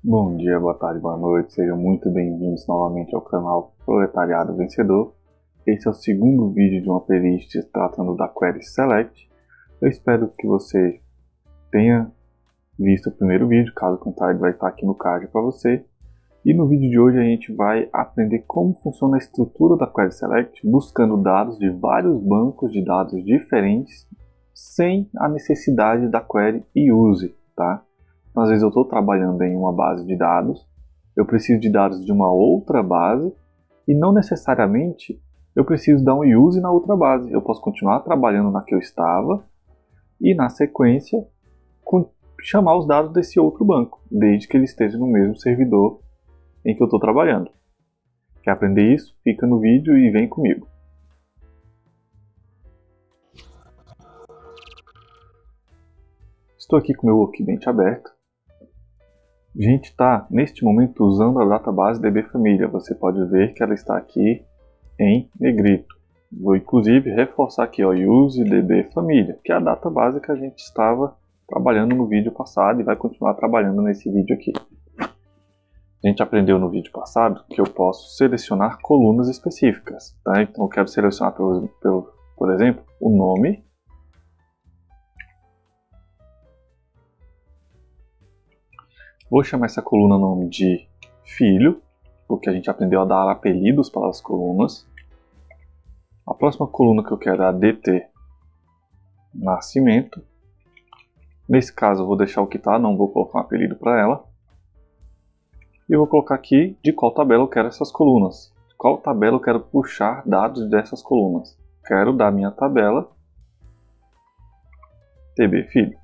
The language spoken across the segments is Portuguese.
Bom dia, boa tarde, boa noite, sejam muito bem-vindos novamente ao canal Proletariado Vencedor. Esse é o segundo vídeo de uma playlist tratando da Query Select. Eu espero que você tenha visto o primeiro vídeo, caso contrário vai estar aqui no card para você. E no vídeo de hoje a gente vai aprender como funciona a estrutura da Query Select, buscando dados de vários bancos de dados diferentes, sem a necessidade da query use, tá? Às vezes eu estou trabalhando em uma base de dados, eu preciso de dados de uma outra base e não necessariamente eu preciso dar um use na outra base. Eu posso continuar trabalhando na que eu estava e na sequência chamar os dados desse outro banco, desde que ele esteja no mesmo servidor em que eu estou trabalhando. Quer aprender isso? Fica no vídeo e vem comigo. Estou aqui com o meu Workbench aberto. A gente está, neste momento, usando a database DB Família. Você pode ver que ela está aqui em negrito. Vou, inclusive, reforçar aqui, use DB Família, que é a database que a gente estava trabalhando no vídeo passado e vai continuar trabalhando nesse vídeo aqui. A gente aprendeu no vídeo passado que eu posso selecionar colunas específicas. Tá? Então, eu quero selecionar, por exemplo, o nome. Vou chamar essa coluna nome de filho, porque a gente aprendeu a dar apelidos para as colunas. A próxima coluna que eu quero é a DT nascimento. Nesse caso eu vou deixar o que está, não vou colocar um apelido para ela. E eu vou colocar aqui de qual tabela eu quero essas colunas. De qual tabela eu quero puxar dados dessas colunas. Quero da minha tabela TB filho.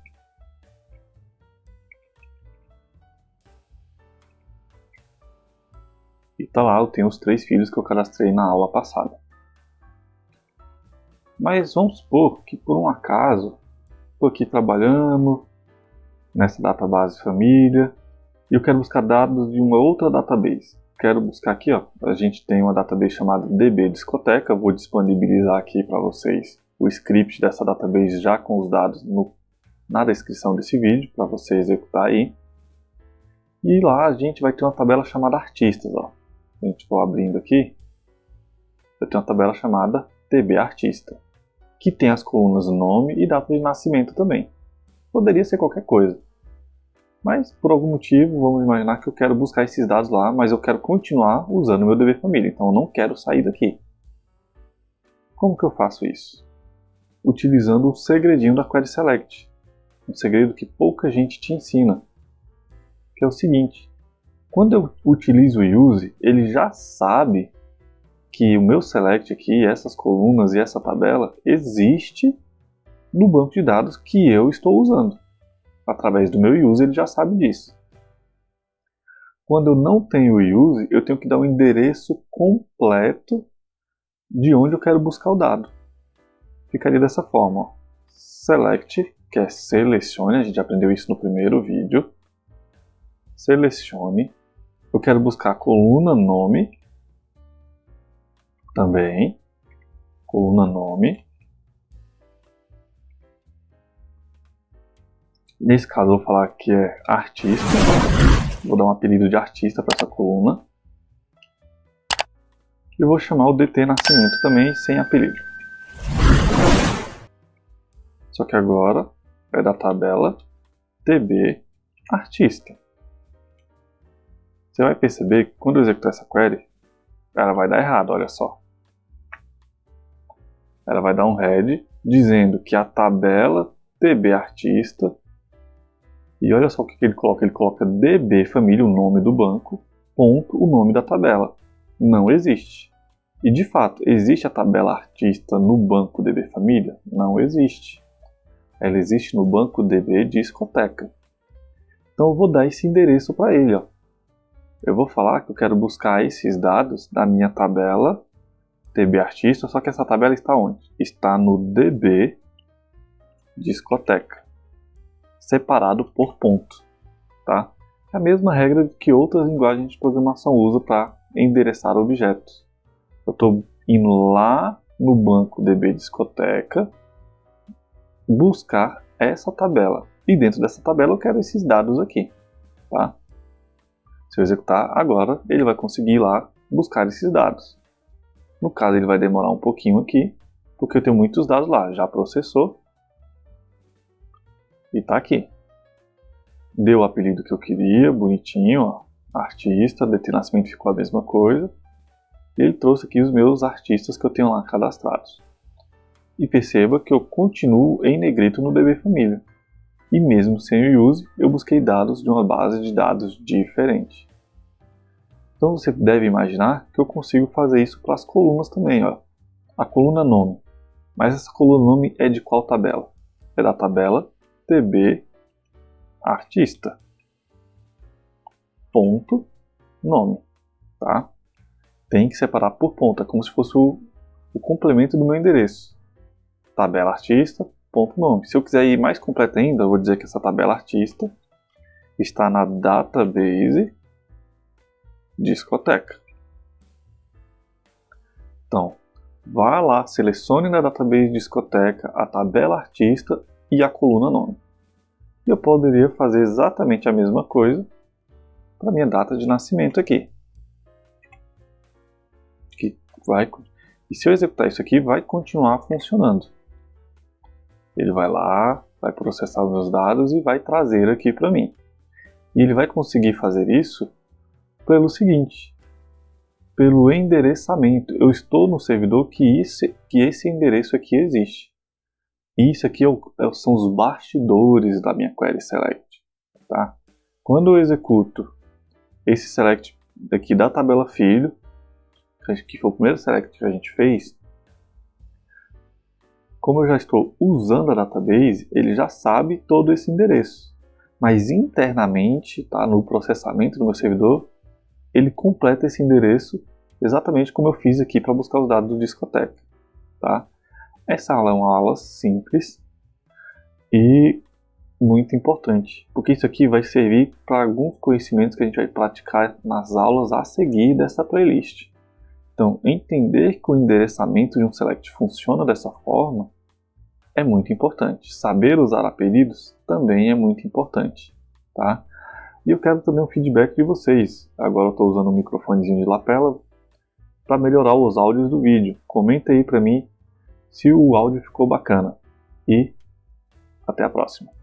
E tá lá, eu tenho os 3 filhos que eu cadastrei na aula passada. Mas vamos supor que por um acaso, estou aqui trabalhando nessa database família e eu quero buscar dados de uma outra database. Quero buscar aqui, a gente tem uma database chamada DB Discoteca, vou disponibilizar aqui para vocês o script dessa database já com os dados na descrição desse vídeo, para você executar aí. E lá a gente vai ter uma tabela chamada artistas. A gente for abrindo aqui, eu tenho uma tabela chamada TB Artista, que tem as colunas nome e data de nascimento também. Poderia ser qualquer coisa. Mas, por algum motivo, vamos imaginar que eu quero buscar esses dados lá, mas eu quero continuar usando o meu DB Família, então eu não quero sair daqui. Como que eu faço isso? Utilizando o segredinho da Query Select. Um segredo que pouca gente te ensina. Que é o seguinte. Quando eu utilizo o use, ele já sabe que o meu select aqui, essas colunas e essa tabela, existe no banco de dados que eu estou usando. Através do meu use, ele já sabe disso. Quando eu não tenho o use, eu tenho que dar um endereço completo de onde eu quero buscar o dado. Ficaria dessa forma. Select, que é selecione, a gente aprendeu isso no primeiro vídeo. Selecione. Eu quero buscar a coluna nome. Também. Coluna nome. Nesse caso eu vou falar que é artista. Vou dar um apelido de artista para essa coluna. E vou chamar o DT nascimento também sem apelido. Só que agora é da tabela TB artista. Você vai perceber que quando eu executar essa query, ela vai dar errado, olha só. Ela vai dar um head dizendo que a tabela TB artista, e olha só o que ele coloca. Ele coloca DB família, o nome do banco, ponto, o nome da tabela. Não existe. E de fato, existe a tabela artista no banco DB família? Não existe. Ela existe no banco DB discoteca. Então eu vou dar esse endereço para ele. Eu vou falar que eu quero buscar esses dados da minha tabela TB artista, só que essa tabela está onde? Está no DB discoteca, separado por ponto. Tá? É a mesma regra que outras linguagens de programação usam para endereçar objetos. Eu estou indo lá no banco DB discoteca buscar essa tabela. E dentro dessa tabela eu quero esses dados aqui. Tá? Se eu executar agora, ele vai conseguir ir lá buscar esses dados. No caso, ele vai demorar um pouquinho aqui, porque eu tenho muitos dados lá. Já processou e está aqui. Deu o apelido que eu queria, bonitinho, ó. Artista, data de nascimento ficou a mesma coisa. E ele trouxe aqui os meus artistas que eu tenho lá cadastrados. E perceba que eu continuo em negrito no DB Família. E mesmo sem o use, eu busquei dados de uma base de dados diferente. Então você deve imaginar que eu consigo fazer isso para as colunas também. Ó. A coluna nome. Mas essa coluna nome é de qual tabela? É da tabela DB artista. Ponto nome. Tá? Tem que separar por ponto. É como se fosse o complemento do meu endereço. Tabela artista, ponto nome. Se eu quiser ir mais completo ainda, eu vou dizer que essa tabela artista está na database discoteca. Então, vá lá, selecione na database discoteca a tabela artista e a coluna nome. E eu poderia fazer exatamente a mesma coisa para a minha data de nascimento aqui. E se eu executar isso aqui, vai continuar funcionando. Ele vai lá, vai processar os meus dados e vai trazer aqui para mim. E ele vai conseguir fazer isso pelo seguinte, pelo endereçamento. Eu estou no servidor que esse endereço aqui existe. E isso aqui são os bastidores da minha query select. Tá? Quando eu executo esse select daqui da tabela filho, que foi o primeiro select que a gente fez, como eu já estou usando a database, ele já sabe todo esse endereço. Mas internamente, tá, no processamento do meu servidor, ele completa esse endereço exatamente como eu fiz aqui para buscar os dados do discoteca. Tá? Essa aula é uma aula simples e muito importante, porque isso aqui vai servir para alguns conhecimentos que a gente vai praticar nas aulas a seguir dessa playlist. Então, entender que o endereçamento de um select funciona dessa forma é muito importante. Saber usar apelidos também é muito importante. Tá? E eu quero também um feedback de vocês. Agora eu estou usando um microfonezinho de lapela para melhorar os áudios do vídeo. Comenta aí para mim se o áudio ficou bacana. E até a próxima.